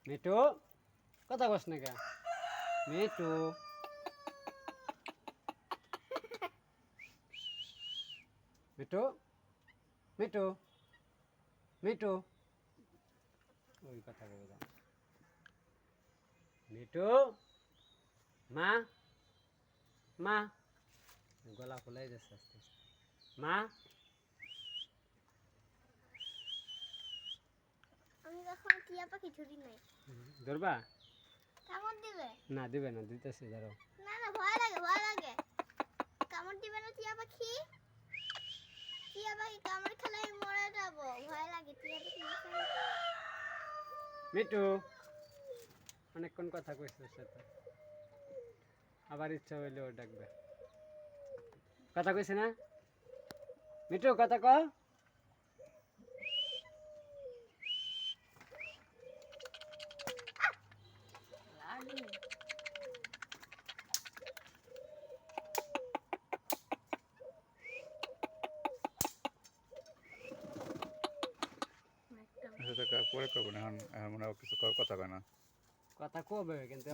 Me too কথা কস না কে me too me too me too me too ওই কথা কই দাও মিটু মা মা গলা ফুলাই যাচ্ছে আস্তে আস্তে মা আমি কখন টিয়া পাখি ধরি নাই। ধরবা কামড় দিবে? না দিবে না দিতেছে ধরো না না, ভয় লাগে ভয় লাগে। কামড় দিবে না টিয়া পাখি? টিয়া পাখি কামড় খেলে আমি মরে যাবো, ভয় লাগে টিয়া পাখি। মিটু অনেকক্ষণ কথা কইছে ওর সাথে আবার ইচ্ছা হইলে ও ডাকবে কথা কইছে না মিটু কথা ক পরে করবো না, এখন এখন মনে হয় কিছু কথা কয় না। কথা কবে কিন্তু